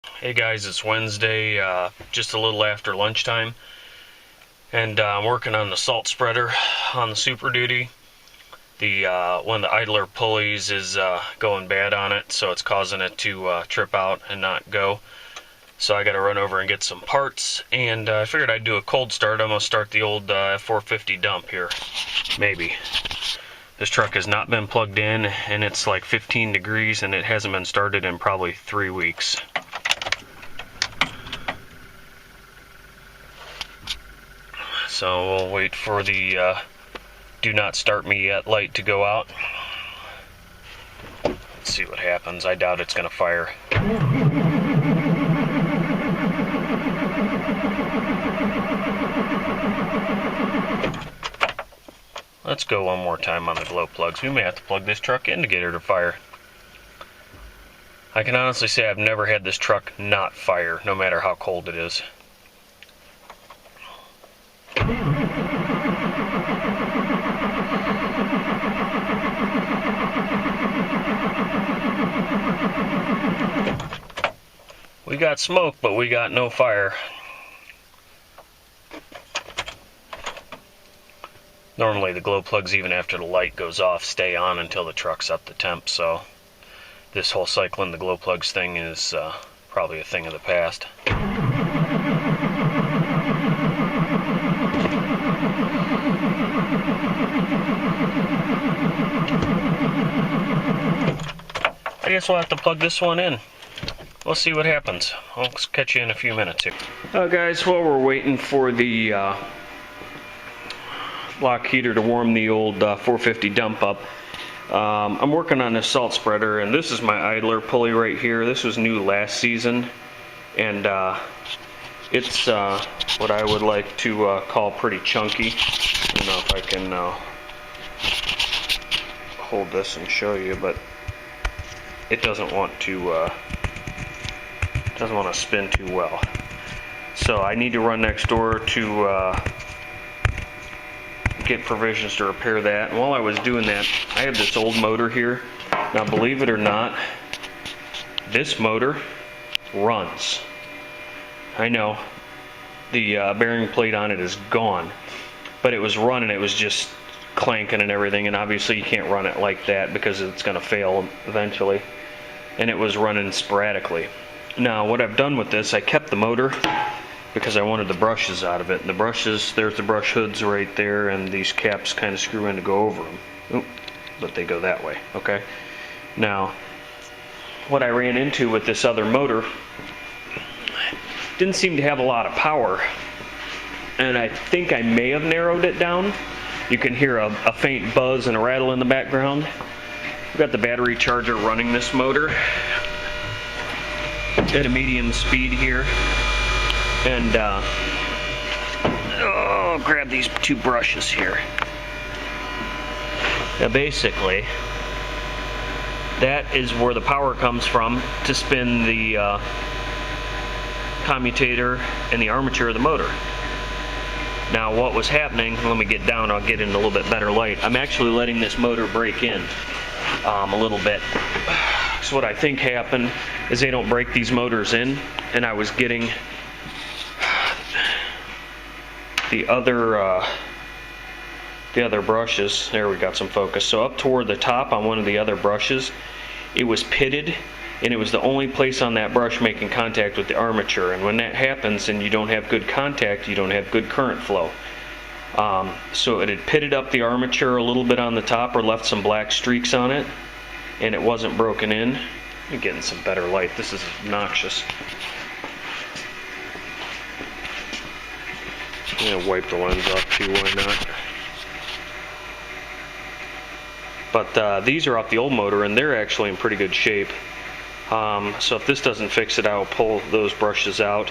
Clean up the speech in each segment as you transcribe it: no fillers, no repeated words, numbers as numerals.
Hey guys, it's Wednesday, just a little after lunchtime, and I'm working on the salt spreader on the Super Duty. The one of the idler pulleys is going bad on it, so it's causing it to trip out and not go. So I got to run over and get some parts, and I figured I'd do a cold start. I'm gonna start the old F450 dump here, maybe. This truck has not been plugged in, and it's like 15 degrees, and it hasn't been started in probably 3 weeks. So we'll wait for the do not start me yet light to go out. Let's see what happens. I doubt it's going to fire. Let's go one more time on the glow plugs. We may have to plug this truck in to get her to fire. I can honestly say I've never had this truck not fire, no matter how cold it is. We got smoke, but we got no fire. Normally the glow plugs, even after the light goes off, stay on until the truck's up to temp, so this whole cycling the glow plugs thing is probably a thing of the past. I guess we'll have to plug this one in. We'll see what happens. I'll catch you in a few minutes here. Guys, while we're waiting for the block heater to warm the old 450 dump up, I'm working on this salt spreader, and this is my idler pulley right here. This was new last season, and it's what I would like to call pretty chunky. I don't know if I can hold this and show you, but it doesn't want to spin too well. So I need to run next door to get provisions to repair that. And while I was doing that, I have this old motor here. Now, believe it or not, this motor runs. I know the bearing plate on it is gone, but it was running. It was just clanking and everything, and obviously you can't run it like that because it's going to fail eventually. And it was running sporadically. Now, what I've done with this, I kept the motor because I wanted the brushes out of it. And the brushes, there's the brush hoods right there, and these caps kind of screw in to go over them. Oop, but they go that way, okay? Now, what I ran into with this other motor didn't seem to have a lot of power, and I think I may have narrowed it down. You can hear a faint buzz and a rattle in the background. We've got the battery charger running this motor at a medium speed here, and grab these two brushes here. Now basically, that is where the power comes from to spin the commutator and the armature of the motor. Now what was happening, let me get down, I'll get in a little bit better light. I'm actually letting this motor break in a little bit. So what I think happened is they don't break these motors in, and I was getting the other brushes. There, we got some focus. So up toward the top on one of the other brushes, it was pitted, and it was the only place on that brush making contact with the armature. And when that happens and you don't have good contact, you don't have good current flow. So it had pitted up the armature a little bit on the top, or left some black streaks on it, and it wasn't broken in. I'm getting some better light. This is obnoxious. I'm gonna wipe the lens off too, why not? But these are off the old motor, and they're actually in pretty good shape. So if this doesn't fix it, I'll pull those brushes out,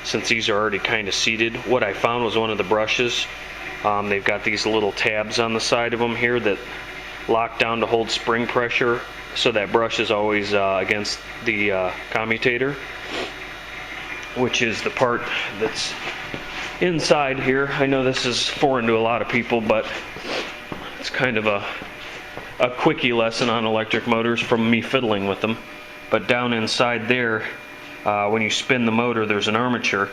since these are already kind of seated. What I found was one of the brushes, they've got these little tabs on the side of them here that lock down to hold spring pressure, so that brush is always against the commutator, which is the part that's inside here. I know this is foreign to a lot of people, but it's kind of a quickie lesson on electric motors from me fiddling with them. But down inside there when you spin the motor, there's an armature,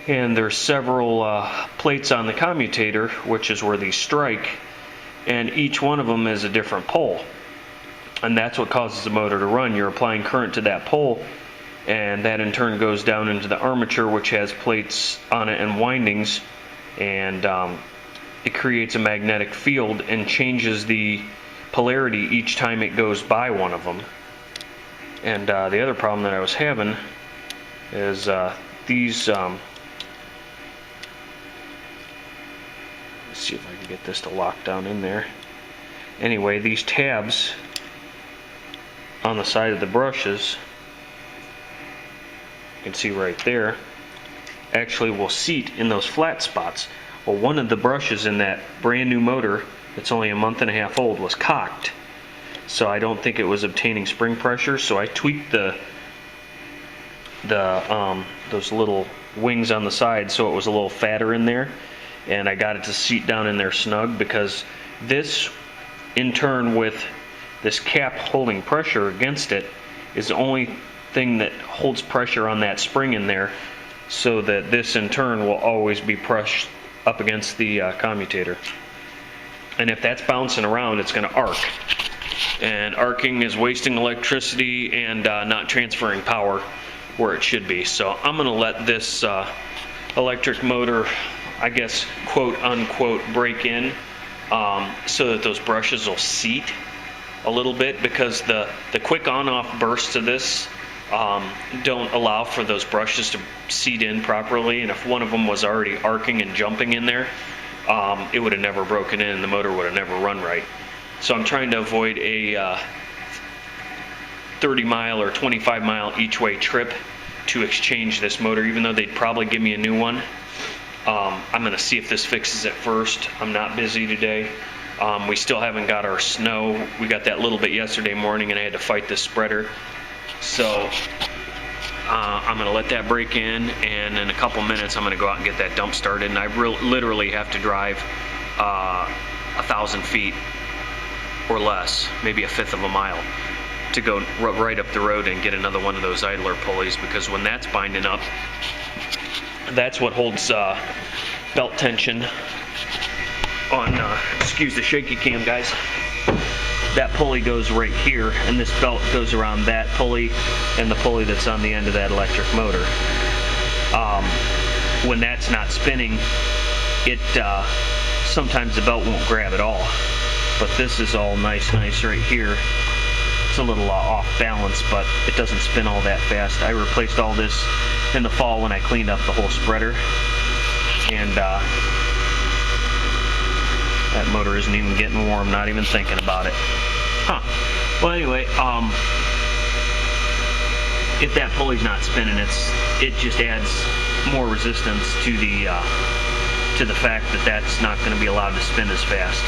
and there's several plates on the commutator, which is where these strike, and each one of them is a different pole, and that's what causes the motor to run. You're applying current to that pole, and that in turn goes down into the armature, which has plates on it and windings, and it creates a magnetic field and changes the polarity each time it goes by one of them. And the other problem that I was having is these, let's see if I can get this to lock down in there. Anyway, these tabs on the side of the brushes, you can see right there, actually will seat in those flat spots. Well, one of the brushes in that brand new motor that's only a month and a half old was cocked, so I don't think it was obtaining spring pressure. So I tweaked those little wings on the side so it was a little fatter in there, and I got it to seat down in there snug, because this in turn with this cap holding pressure against it is the only thing that holds pressure on that spring in there, so that this in turn will always be pressed up against the commutator. And if that's bouncing around, it's going to arc, and arcing is wasting electricity and not transferring power where it should be. So I'm going to let this electric motor, I guess, quote unquote, break in, so that those brushes will seat a little bit, because the quick on-off bursts of this don't allow for those brushes to seat in properly, and if one of them was already arcing and jumping in there, it would have never broken in and the motor would have never run right. So I'm trying to avoid a 30 mile or 25 mile each way trip to exchange this motor, even though they'd probably give me a new one. I'm going to see if this fixes it first. I'm not busy today. We still haven't got our snow. We got that little bit yesterday morning and I had to fight this spreader. So I'm going to let that break in, and in a couple minutes I'm going to go out and get that dump started, and I literally have to drive 1,000 feet or less, maybe a fifth of a mile, to go right up the road and get another one of those idler pulleys, because when that's binding up, that's what holds belt tension on, excuse the shaky cam guys. That pulley goes right here, and this belt goes around that pulley and the pulley that's on the end of that electric motor. When that's not spinning, it sometimes the belt won't grab at all. But this is all nice right here. It's a little off balance, but it doesn't spin all that fast. I replaced all this in the fall when I cleaned up the whole spreader, and that motor isn't even getting warm, not even thinking about it. Huh. Well, anyway, if that pulley's not spinning, it just adds more resistance to the fact that that's not going to be allowed to spin as fast.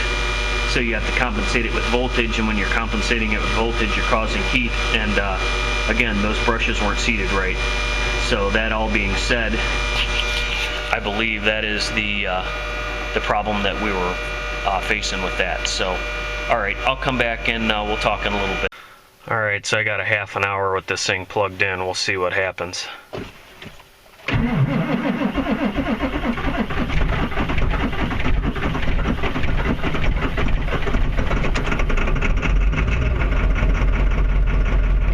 So you have to compensate it with voltage, and when you're compensating it with voltage, you're causing heat, and again, those brushes weren't seated right. So that all being said, I believe that is the problem that we were facing with that. So, alright, I'll come back and we'll talk in a little bit. Alright, so I got a half an hour with this thing plugged in. We'll see what happens.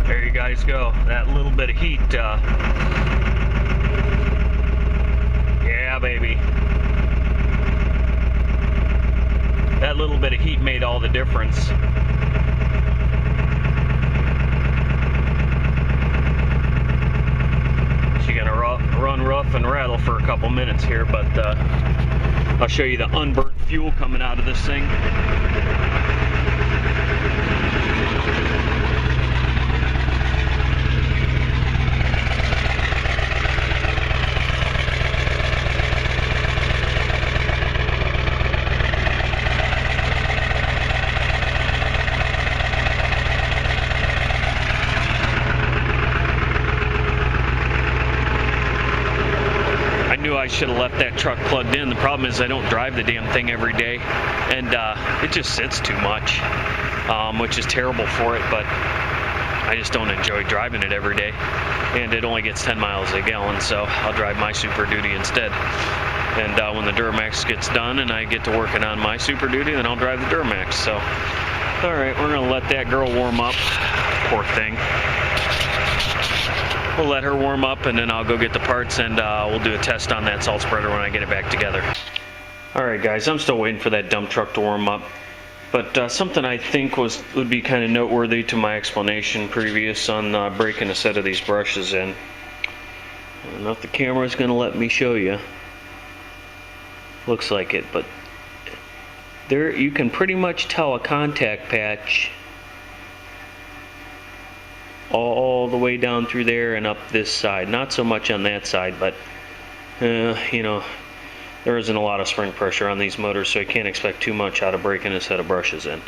There you guys go. That little bit of heat, yeah, baby. That little bit of heat made all the difference. She's gonna run rough and rattle for a couple minutes here, but I'll show you the unburnt fuel coming out of this thing. I should have left that truck plugged in. The problem is I don't drive the damn thing every day, and it just sits too much, which is terrible for it, but I just don't enjoy driving it every day, and it only gets 10 miles a gallon, so I'll drive my Super Duty instead. And when the Duramax gets done and I get to working on my Super Duty, then I'll drive the Duramax. So, all right, we're gonna let that girl warm up. Poor thing. We'll let her warm up, and then I'll go get the parts, and we'll do a test on that salt spreader when I get it back together. All right, guys, I'm still waiting for that dump truck to warm up. But something I think would be kind of noteworthy to my explanation previous on breaking a set of these brushes in. I don't know if the camera's going to let me show you. Looks like it, but there you can pretty much tell a contact patch all the way down through there and up this side. Not so much on that side, but you know, there isn't a lot of spring pressure on these motors, so I can't expect too much out of breaking a set of brushes in.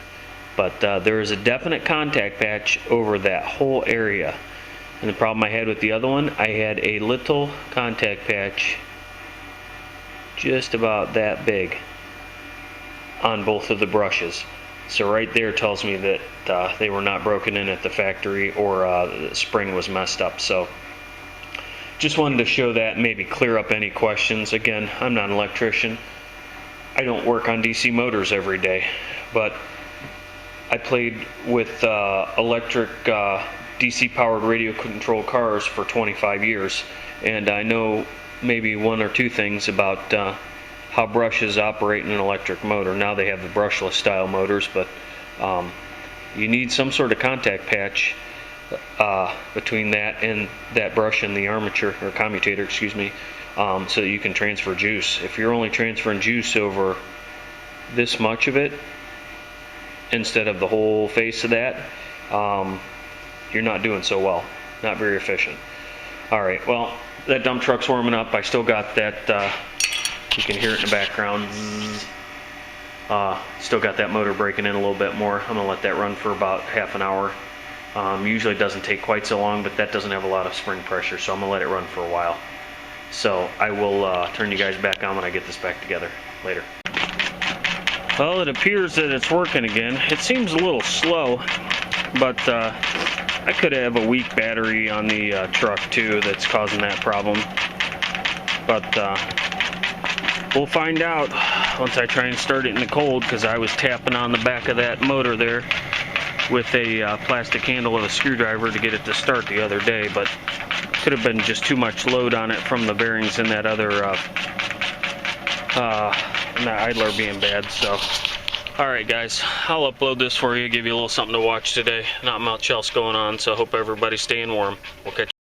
But there is a definite contact patch over that whole area. And the problem I had with the other one, I had a little contact patch just about that big on both of the brushes. So right there tells me that they were not broken in at the factory, or the spring was messed up. So just wanted to show that and maybe clear up any questions. Again, I'm not an electrician. I don't work on DC motors every day, but I played with electric DC powered radio controlled cars for 25 years, and I know maybe one or two things about how brushes operate in an electric motor. Now they have the brushless style motors, but you need some sort of contact patch between that and that brush and the armature, or commutator, excuse me, so that you can transfer juice. If you're only transferring juice over this much of it instead of the whole face of that, you're not doing so well. Not very efficient. Alright, well, that dump truck's warming up. I still got that, you can hear it in the background. Still got that motor breaking in a little bit more. I'm going to let that run for about half an hour. Usually it doesn't take quite so long, but that doesn't have a lot of spring pressure, so I'm going to let it run for a while. So I will turn you guys back on when I get this back together later. Well, it appears that it's working again. It seems a little slow, but I could have a weak battery on the truck too that's causing that problem. But we'll find out once I try and start it in the cold, because I was tapping on the back of that motor there with a plastic handle with a screwdriver to get it to start the other day, but could have been just too much load on it from the bearings in that other and that idler being bad. So alright guys, I'll upload this for you, give you a little something to watch today. Not much else going on, so I hope everybody's staying warm. We'll catch you.